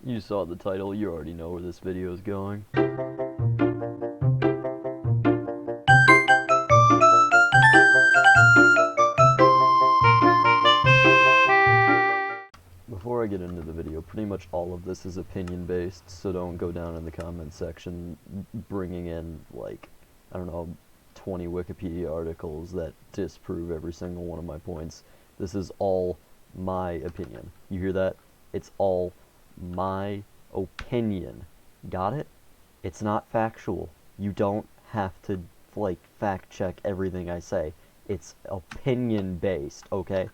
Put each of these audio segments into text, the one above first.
You saw the title, you already know where this video is going. Before I get into the video, pretty much all of this is opinion based, so don't go down in the comment section bringing in, like, I don't know, 20 Wikipedia articles that disprove every single one of my points. This is all my opinion. You hear that? It's all my opinion. Got it? It's not factual. You don't have to, like, fact check everything I say. It's opinion based, okay?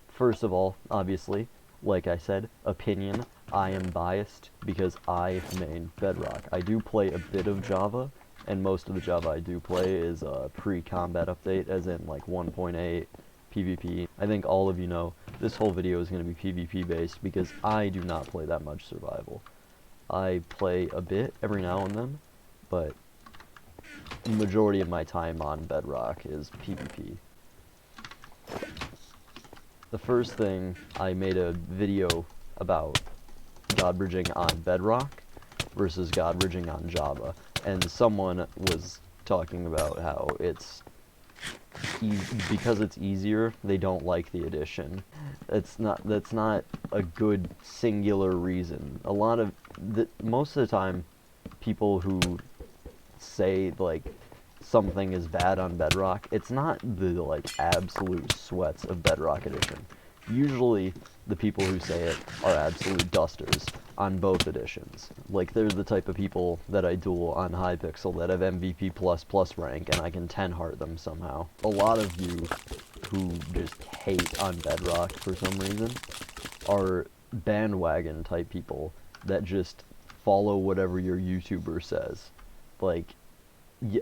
First of all, obviously, like I said, opinion, I am biased because I main Bedrock. I do play a bit of Java, and most of the Java I do play is pre-combat update, as in like 1.8 PvP. I think all of you know this whole video is going to be PvP based because I do not play that much survival. I play a bit every now and then, but the majority of my time on Bedrock is PvP. The first thing, I made a video about God bridging on Bedrock versus God bridging on Java, and someone was talking about how it's because it's easier, they don't like the addition. That's not a good singular reason. Most of the time, people who say like something is bad on Bedrock, it's not the like absolute sweats of Bedrock edition. Usually the people who say it are absolute dusters on both editions. Like, they're the type of people that I duel on Hypixel that have MVP++ rank and I can 10 heart them somehow. A lot of you who just hate on Bedrock for some reason are bandwagon type people that just follow whatever your YouTuber says. Like,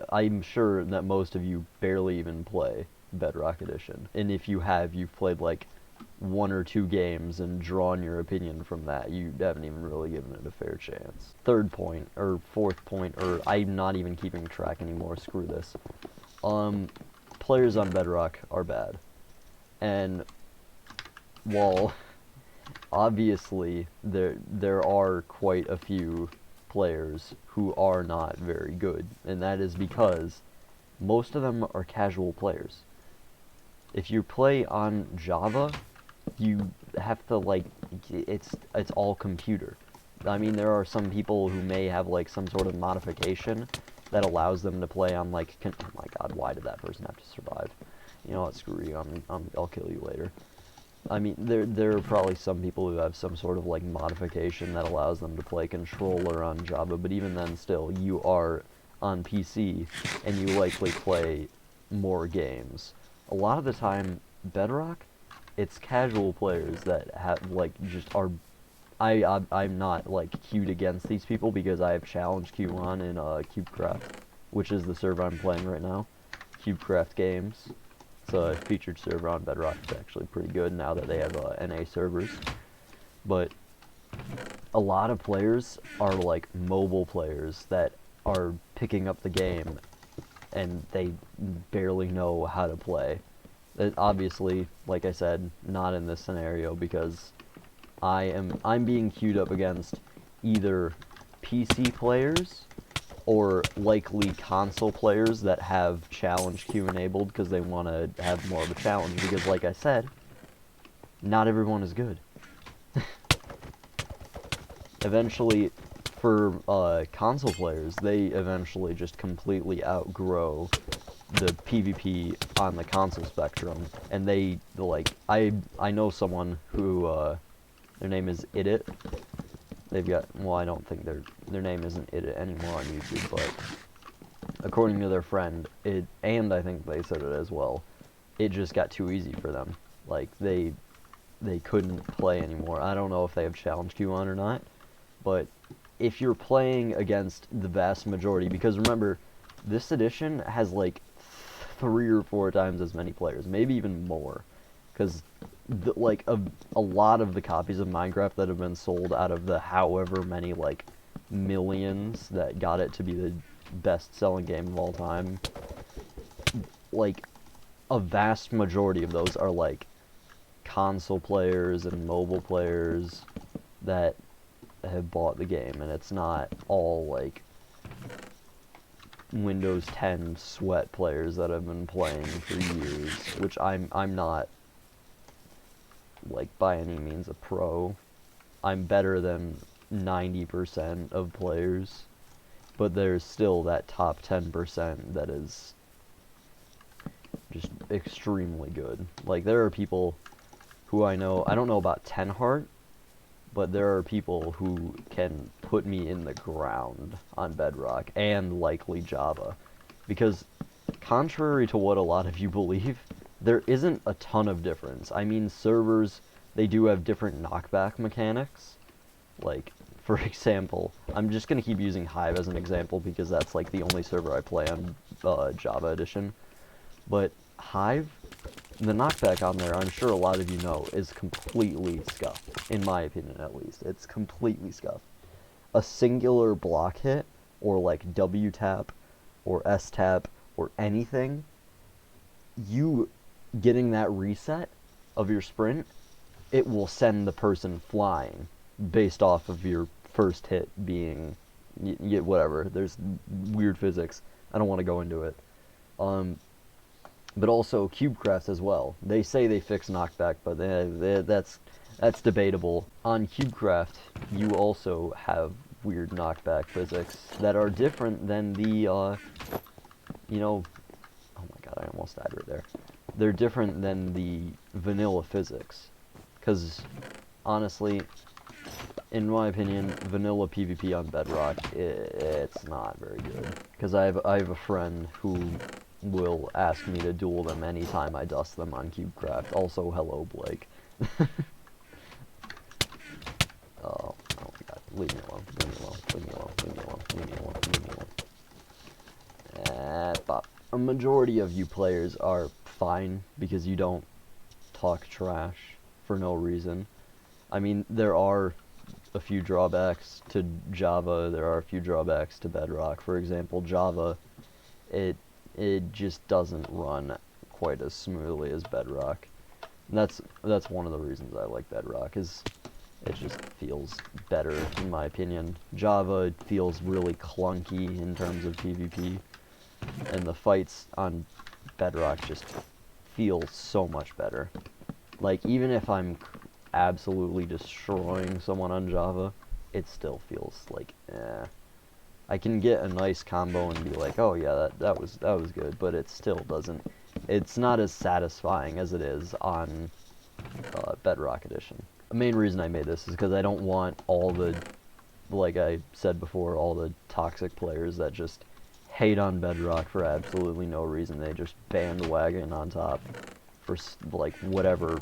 I'm sure that most of you barely even play Bedrock Edition. And if you have, you've played like 1 or 2 games and drawn your opinion from that. You haven't even really given it a fair chance. Third point, or fourth point, or I'm not even keeping track anymore, screw this. Players on Bedrock are bad. And while obviously there are quite a few players who are not very good, and that is because most of them are casual players. If you play on Java, you have to, like, it's all computer. I mean, there are some people who may have like some sort of modification that allows them to play on like oh my god, why did that person have to survive? You know what, screw you, I'll kill you later. I mean, there are probably some people who have some sort of like modification that allows them to play controller on Java, but even then still, you are on PC and you likely play more games. A lot of the time, Bedrock, it's casual players that have like just are. I'm not like queued against these people because I have challenge queue on in CubeCraft, which is the server I'm playing right now. CubeCraft Games. It's a featured server on Bedrock. It's actually pretty good now that they have NA servers. But a lot of players are like mobile players that are picking up the game and they barely know how to play. Obviously, like I said, not in this scenario because I'm being queued up against either PC players or likely console players that have challenge queue enabled because they want to have more of a challenge, because like I said, not everyone is good. Eventually, for console players, they eventually just completely outgrow the PvP on the console spectrum, and they, like, I know someone who, their name is Idit. They've got, well, I don't think their name isn't Idit anymore on YouTube, but according to their friend, and I think they said it as well, it just got too easy for them. Like, they couldn't play anymore. I don't know if they have challenge queue on or not, but if you're playing against the vast majority, because remember, this edition has like 3 or 4 times as many players, maybe even more, because like a lot of the copies of Minecraft that have been sold out of the however many like millions that got it to be the best-selling game of all time, like a vast majority of those are like console players and mobile players that have bought the game, and it's not all like Windows 10 sweat players that have been playing for years, which I'm not like by any means a pro. I'm better than 90% of players, but there's still that top 10% that is just extremely good. Like, there are people who I don't know about 10 Heart, but there are people who can put me in the ground on Bedrock, and likely Java. Because, contrary to what a lot of you believe, there isn't a ton of difference. I mean, servers, they do have different knockback mechanics. Like, for example, I'm just going to keep using Hive as an example because that's like the only server I play on Java Edition. But Hive, the knockback on there, I'm sure a lot of you know, is completely scuffed. In my opinion, at least. It's completely scuffed. A singular block hit, or like W tap, or S tap, or anything, you getting that reset of your sprint, it will send the person flying based off of your first hit being, whatever. There's weird physics. I don't want to go into it. But also CubeCraft as well. They say they fix knockback, but that's debatable. On CubeCraft, you also have weird knockback physics that are different than the, oh my god, I almost died right there. They're different than the vanilla physics. Because, honestly, in my opinion, vanilla PvP on Bedrock, it's not very good. Because I have a friend who will ask me to duel them anytime I dust them on CubeCraft. Also, hello, Blake. Oh my god. Leave me alone. Leave me alone. Leave me alone. Leave me alone. Leave me alone. Leave me alone. But a majority of you players are fine because you don't talk trash for no reason. I mean, there are a few drawbacks to Java. There are a few drawbacks to Bedrock. For example, Java, it just doesn't run quite as smoothly as Bedrock. And that's one of the reasons I like Bedrock, is it just feels better in my opinion. Java feels really clunky in terms of PvP, and the fights on Bedrock just feel so much better. Like, even if I'm absolutely destroying someone on Java, it still feels like, I can get a nice combo and be like, oh yeah, that was good, but it still doesn't, it's not as satisfying as it is on Bedrock Edition. The main reason I made this is because I don't want all the, like I said before, all the toxic players that just hate on Bedrock for absolutely no reason. They just bandwagon on top for like whatever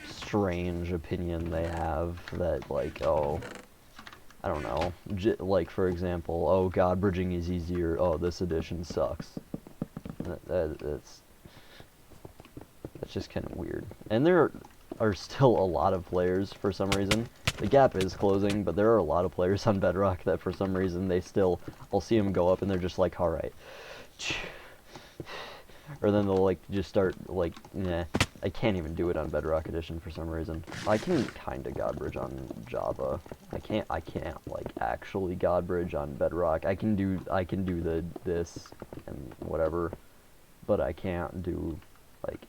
strange opinion they have, that like, oh, I don't know, like for example, oh, god bridging is easier, oh, this edition sucks. That's just kind of weird. And there are still a lot of players, for some reason, the gap is closing, but there are a lot of players on Bedrock that for some reason they still, I'll see them go up and they're just like, alright. Or then they'll like just start like, nah, I can't even do it on Bedrock Edition for some reason. I can kinda god bridge on Java. I can't like actually god bridge on Bedrock. I can do this and whatever, but I can't do, like,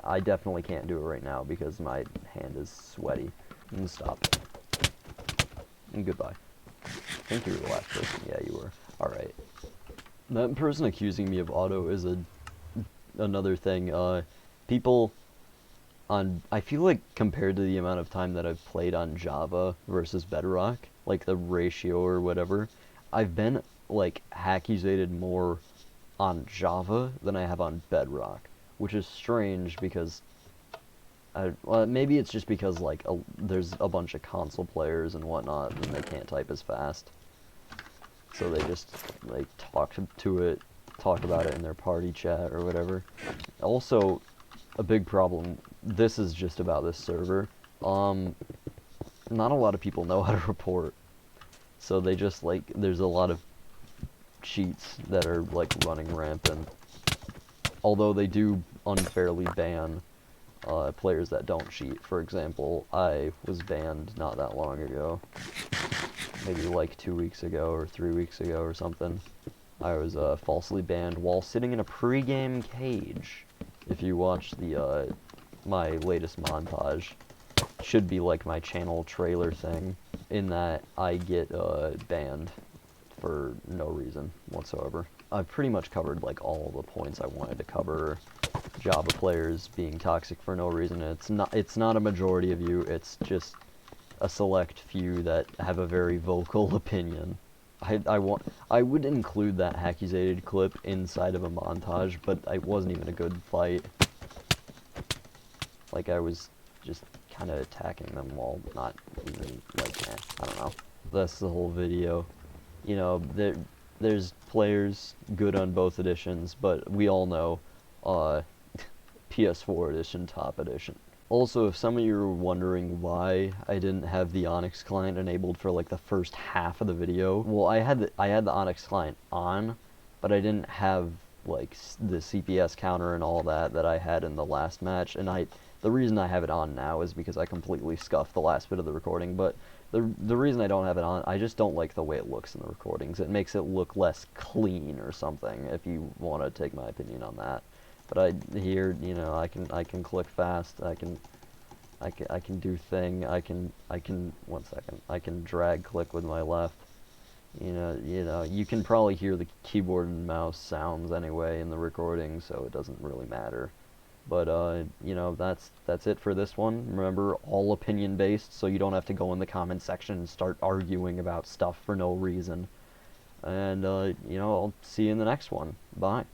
I definitely can't do it right now because my hand is sweaty. And stop. And goodbye. I think you were the last person. Yeah, you were. Alright. That person accusing me of auto is another thing. People on, I feel like compared to the amount of time that I've played on Java versus Bedrock, like the ratio or whatever, I've been like accusated more on Java than I have on Bedrock, which is strange because well, maybe it's just because like there's a bunch of console players and whatnot and they can't type as fast, so they just like talk about it in their party chat or whatever. Also, a big problem, this is just about this server, not a lot of people know how to report, so they just like, there's a lot of cheats that are like running rampant, although they do unfairly ban players that don't cheat. For example, I was banned not that long ago, maybe like 2 weeks ago or 3 weeks ago or something. I was falsely banned while sitting in a pre-game cage. If you watch the my latest montage, should be like my channel trailer thing, in that I get banned for no reason whatsoever. I've pretty much covered like all the points I wanted to cover. Java players being toxic for no reason. It's not a majority of you, it's just a select few that have a very vocal opinion. I would include that Hackusated clip inside of a montage, but it wasn't even a good fight. Like, I was just kind of attacking them while not even, like, I don't know. That's the whole video. You know, there's players good on both editions, but we all know, PS4 edition, top edition. Also, if some of you are wondering why I didn't have the Onix client enabled for like the first half of the video, well, I had the Onix client on, but I didn't have like the CPS counter and all that I had in the last match. And the reason I have it on now is because I completely scuffed the last bit of the recording. But the reason I don't have it on, I just don't like the way it looks in the recordings. It makes it look less clean or something. If you want to take my opinion on that. But here, you know, I can click fast. I can do thing. I can 1 second. I can drag click with my left. You know, you can probably hear the keyboard and mouse sounds anyway in the recording, so it doesn't really matter. But you know, that's it for this one. Remember, all opinion based, so you don't have to go in the comment section and start arguing about stuff for no reason. And you know, I'll see you in the next one. Bye.